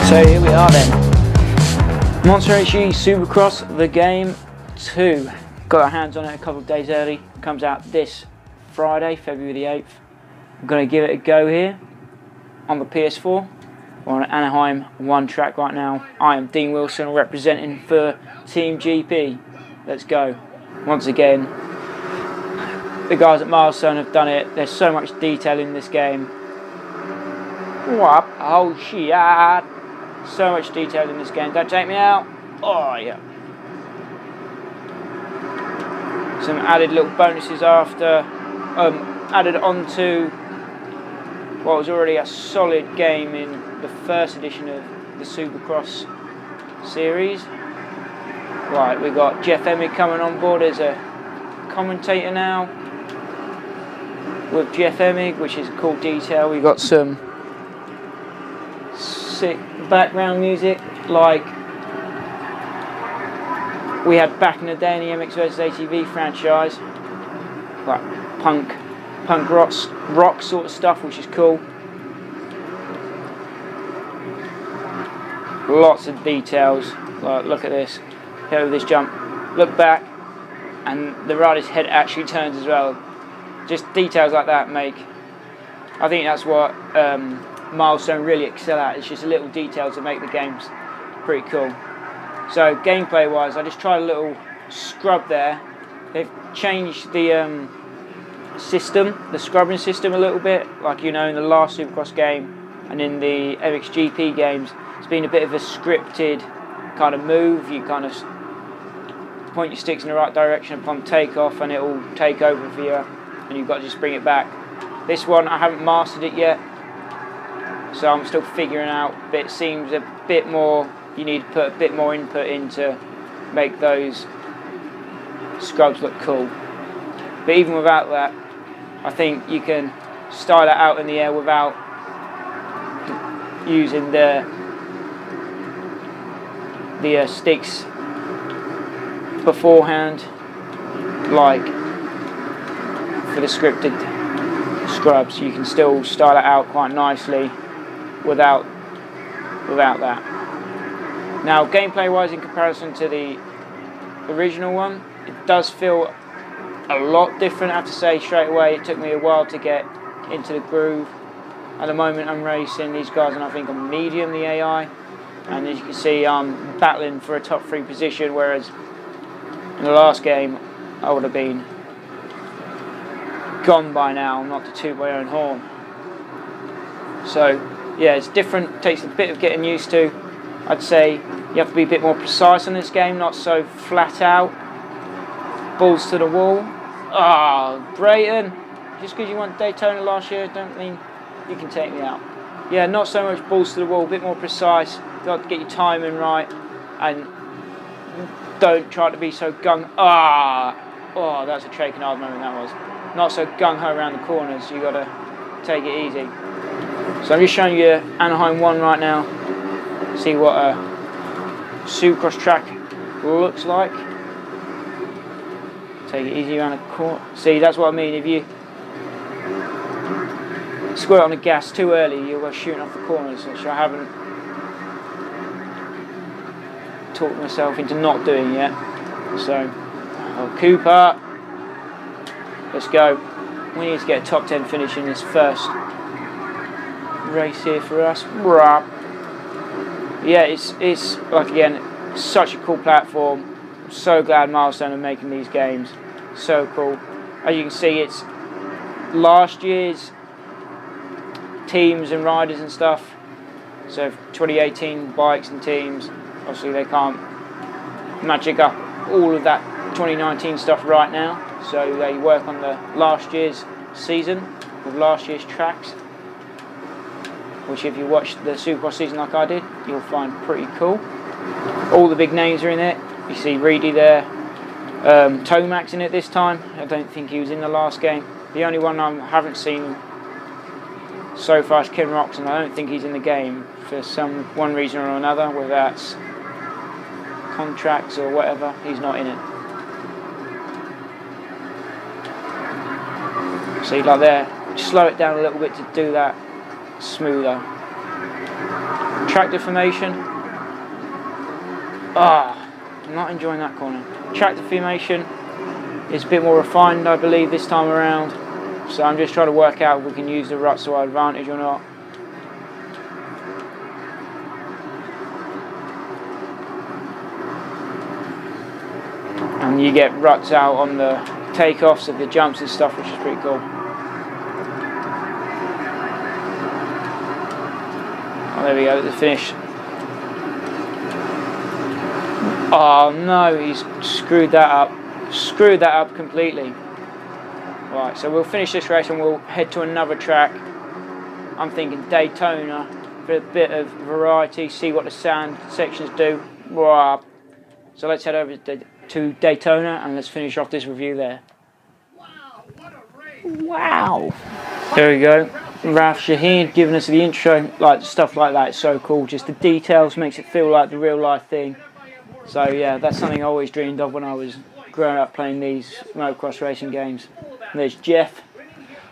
So here we are then. Monster Energy Supercross, the game 2. Got our hands on it a couple of days early. Comes out this Friday, February the 8th. I'm going to give it a go here on the PS4. We're on Anaheim 1 track right now. I am Dean Wilson representing for Team GP. Let's go. Once again, the guys at Milestone have done it. There's so much detail in this game. What? Oh shit. So much detail in this game. Don't take me out. Oh yeah. Some added little bonuses after added onto what was already a solid game in the first edition of the Supercross series. Right, we got Jeff Emig coming on board as a commentator now with Jeff Emig, which is a cool detail. We got some sick background music like we had back in the day in the MX vs ATV franchise, like punk rock sort of stuff, which is cool. Lots of details. Like, look at this. Hit over this jump. Look back, and the rider's head actually turns as well. Just details like that make. I think that's what Milestone really excel at. It's just little details that make the games pretty cool. So gameplay wise, I just tried a little scrub there. They've changed the system, the scrubbing system a little bit, like you know in the last Supercross game and in the MXGP games. It's been a bit of a scripted kind of move. You kind of point your sticks in the right direction upon takeoff and it will take over for you, and you've got to just bring it back. This one I haven't mastered it yet, so I'm still figuring out, but it seems a bit more, you need to put a bit more input in to make those scrubs look cool. But even without that, I think you can style it out in the air without using the sticks beforehand, like for the scripted scrubs. You can still style it out quite nicely without that. Now, gameplay wise, in comparison to the original one, it does feel a lot different. I have to say straight away, it took me a while to get into the groove. At the moment I'm racing these guys and I think I'm medium, the AI, and as you can see I'm battling for a top 3 position, whereas in the last game I would have been gone by now, not to toot my own horn. So yeah, it's different, takes a bit of getting used to. I'd say you have to be a bit more precise on this game, not so flat out, balls to the wall. Ah, Brayton, just because you won Daytona last year don't mean you can take me out. Yeah, not so much balls to the wall, a bit more precise. You have to get your timing right and don't try to be so oh, that's a shaking hard moment that was. Not so gung-ho around the corners, you got to take it easy. So I'm just showing you Anaheim 1 right now. See what a Supercross track looks like. Take it easy around the corner. See, that's what I mean. If you squirt on the gas too early, you'll go shooting off the corners, which I haven't talked myself into not doing yet. So, Cooper, let's go. We need to get a top 10 finish in this first race here for us. Yeah, it's like, again, such a cool platform. I'm so glad Milestone are making these games. So cool. As you can see, it's last year's teams and riders and stuff. So 2018 bikes and teams, obviously they can't magic up all of that 2019 stuff right now. So they work on the last year's season with last year's tracks, which if you watch the Supercross season like I did, you'll find pretty cool. All the big names are in it. You see Reedy there, Tomac's in it this time. I don't think he was in the last game. The only one I haven't seen so far is Ken Roxon. I don't think he's in the game for one reason or another, whether that's contracts or whatever. He's not in it. See, like there, slow it down a little bit to do that smoother. Track deformation. Ah, I'm not enjoying that corner. Track deformation is a bit more refined, I believe, this time around. So I'm just trying to work out if we can use the ruts to our advantage or not. And you get ruts out on the takeoffs of the jumps and stuff, which is pretty cool. Oh, there we go, the finish. Oh no, he's screwed that up. Screwed that up completely. Right, so we'll finish this race and we'll head to another track. I'm thinking Daytona for a bit of variety, see what the sand sections do. Wow. So let's head over to Daytona and let's finish off this review there. Wow, what a race. Wow. There we go. Raf Shaheen giving us the intro, like stuff like that. It's so cool. Just the details makes it feel like the real life thing. So yeah, that's something I always dreamed of when I was growing up playing these motocross racing games. And there's Jeff.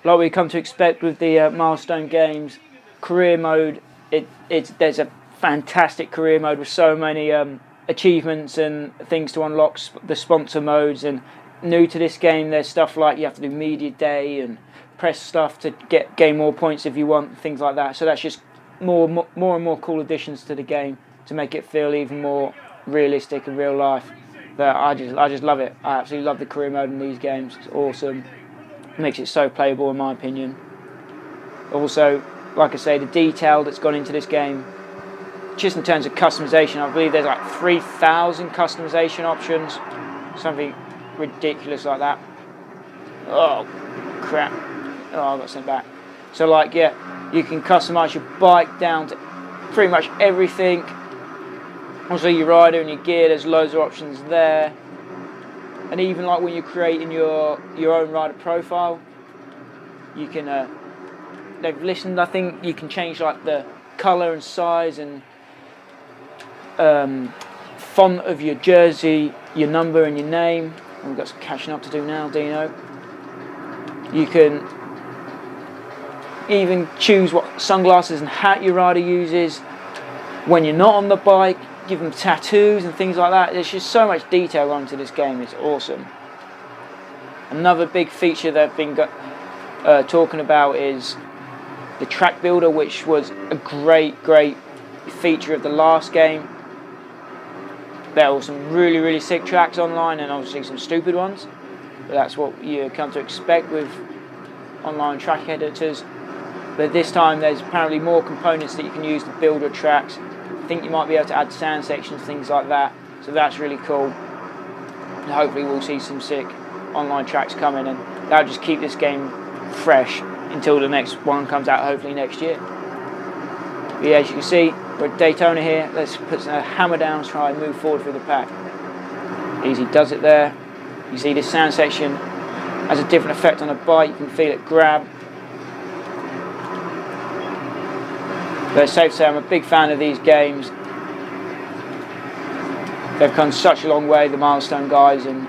Like we come to expect with the Milestone games, career mode. There's a fantastic career mode with so many achievements and things to unlock, the sponsor modes. And new to this game, there's stuff like you have to do media day and press stuff to gain more points if you want, things like that. So that's just more and more cool additions to the game to make it feel even more realistic and real life. But I just love it. I absolutely love the career mode in these games. It's awesome. It makes it so playable in my opinion. Also, like I say, the detail that's gone into this game, just in terms of customization, I believe there's like 3,000 customization options, something ridiculous like that. Oh crap. Oh, I got sent back. So like, yeah, you can customize your bike down to pretty much everything. Also your rider and your gear, there's loads of options there. And even like when you're creating your own rider profile, you can, they've listened, I think you can change like the colour and size and font of your jersey, your number and your name. And we've got some catching up to do now, Dino. You can even choose what sunglasses and hat your rider uses when you're not on the bike. Give them tattoos and things like that. There's just so much detail gone into this game. It's awesome. Another big feature they've been talking about is the track builder, which was a great feature of the last game. There were some really sick tracks online and obviously some stupid ones, but that's what you come to expect with online track editors. But this time there's apparently more components that you can use to build your tracks. I think you might be able to add sand sections, things like that. So that's really cool. And hopefully we'll see some sick online tracks coming, and that'll just keep this game fresh until the next one comes out, hopefully next year. But yeah, as you can see, we're at Daytona here. Let's put a hammer down, try and move forward through the pack. Easy does it there. You see this sand section has a different effect on the bike. You can feel it grab. But it's safe to say I'm a big fan of these games. They've come such a long way, the Milestone guys, and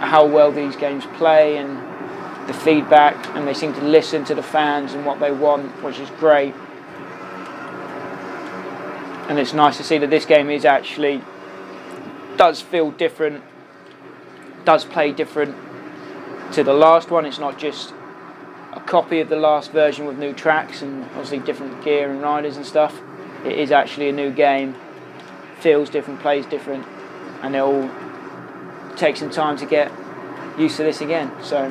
how well these games play and the feedback, and they seem to listen to the fans and what they want, which is great. And it's nice to see that this game is actually does feel different, does play different to the last one. It's not just a copy of the last version with new tracks and obviously different gear and riders and stuff. It is actually a new game, feels different, plays different, and it'll take some time to get used to this again. So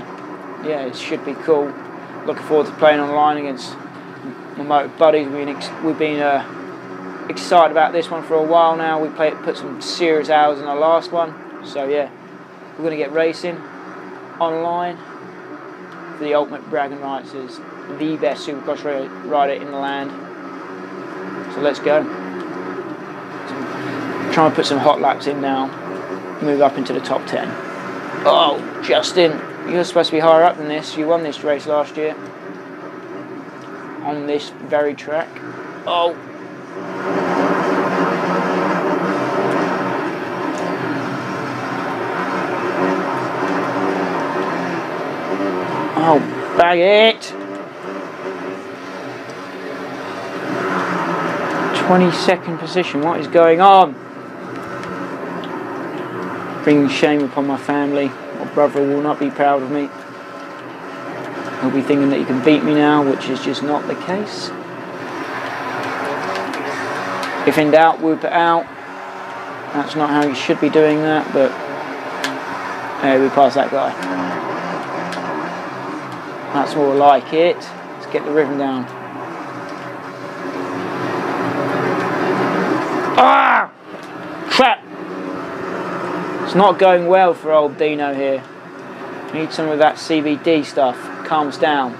yeah, it should be cool. Looking forward to playing online against my motor buddies. We've been excited about this one for a while now. We put some serious hours in our last one. So yeah, we're going to get racing online. The ultimate bragging rights is the best Supercross rider in the land. So let's go. Try and put some hot laps in now. Move up into the top 10. Oh, Justin, you're supposed to be higher up than this. You won this race last year on this very track. Oh. Oh, bag it! 22nd position. What is going on? Bringing shame upon my family. My brother will not be proud of me. He'll be thinking that he can beat me now, which is just not the case. If in doubt, whoop it out. That's not how you should be doing that, but hey, we passed that guy. That's more like it. Let's get the rhythm down. Ah! Crap! It's not going well for old Dino here. Need some of that CBD stuff. Calms down.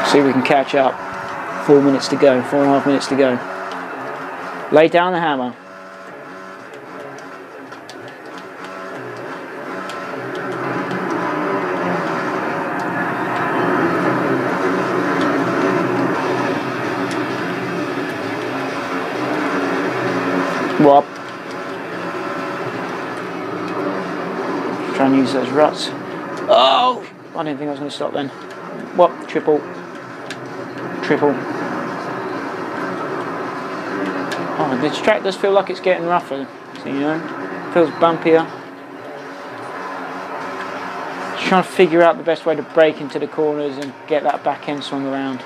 See if we can catch up. 4 minutes to go. 4.5 minutes to go. Lay down the hammer. Whop. Try and use those ruts. Oh! I didn't think I was going to stop then. Whop. Triple. Triple. Oh, this track does feel like it's getting rougher. So, you know, feels bumpier. Just trying to figure out the best way to break into the corners and get that back end swung around.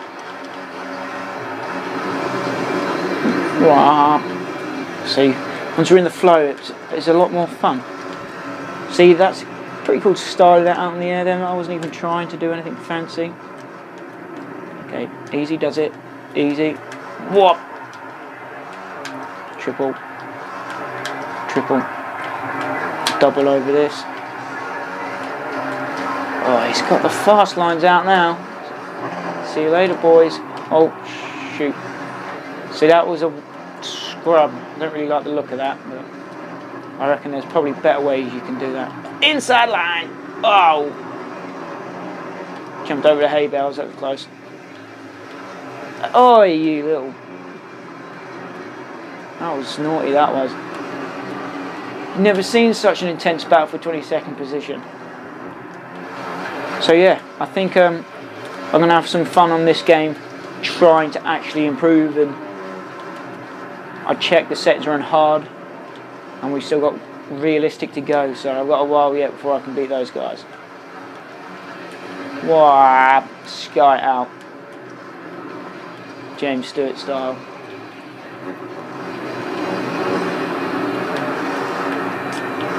Wow. See, once you're in the flow, it's a lot more fun. See, that's pretty cool to start that out in the air then. I wasn't even trying to do anything fancy. Okay, easy does it. Easy. Whoop. Triple. Triple. Double over this. Oh, he's got the fast lines out now. See you later, boys. Oh, shoot. See, that was a scrub. I don't really like the look of that, but I reckon there's probably better ways you can do that. Inside line. Oh. Jumped over the hay bales. That was close. Oh, you little. That was naughty, that was. Never seen such an intense battle for 22nd position. So yeah, I think I'm going to have some fun on this game, trying to actually improve. And I checked the settings are on hard, and we've still got realistic to go, so I've got a while yet before I can beat those guys. Wow, sky out. James Stewart style.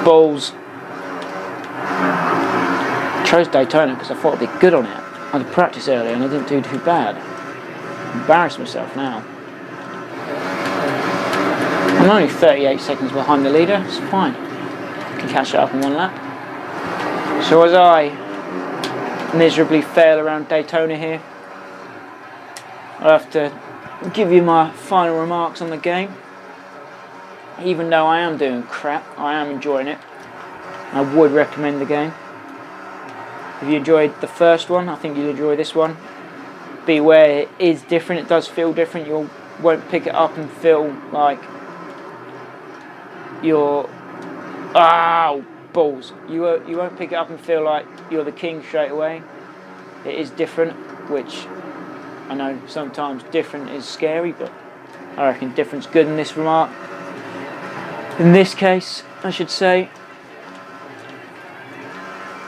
Balls. Chose Daytona because I thought I'd be good on it. I had practice earlier and I didn't do too bad. Embarrassed myself now. I'm only 38 seconds behind the leader. It's fine. I can catch it up in one lap. So as I miserably fail around Daytona here, I'll have to give you my final remarks on the game. Even though I am doing crap, I am enjoying it. I would recommend the game. If you enjoyed the first one, I think you'll enjoy this one. Beware, it is different, it does feel different. You won't pick it up and feel like you're... Ow! Balls. You won't pick it up and feel like you're the king straight away. It is different, which I know sometimes different is scary, but I reckon different's good in this remark. In this case, I should say,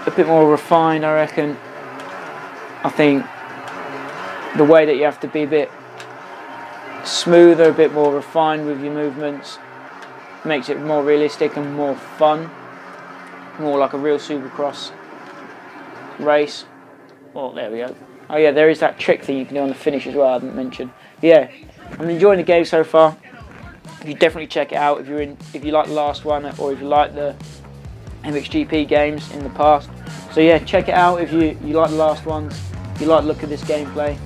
a bit more refined, I reckon. I think the way that you have to be a bit smoother, a bit more refined with your movements, makes it more realistic and more fun. More like a real Supercross race. Oh, there we go. Oh yeah, there is that trick thing you can do on the finish as well, I haven't mentioned. But yeah, I'm enjoying the game so far. You definitely check it out if you like the last one, or if you like the MXGP games in the past. So yeah, check it out if you like the last ones, if you like the look of this gameplay.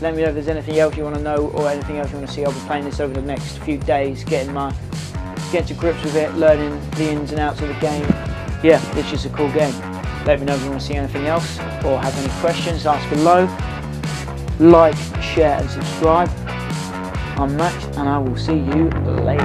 Let me know if there's anything else you want to know or anything else you want to see. I'll be playing this over the next few days, getting to grips with it, learning the ins and outs of the game. Yeah, it's just a cool game. Let me know if you want to see anything else or have any questions, ask below. Like, share and subscribe. I'm Max and I will see you later.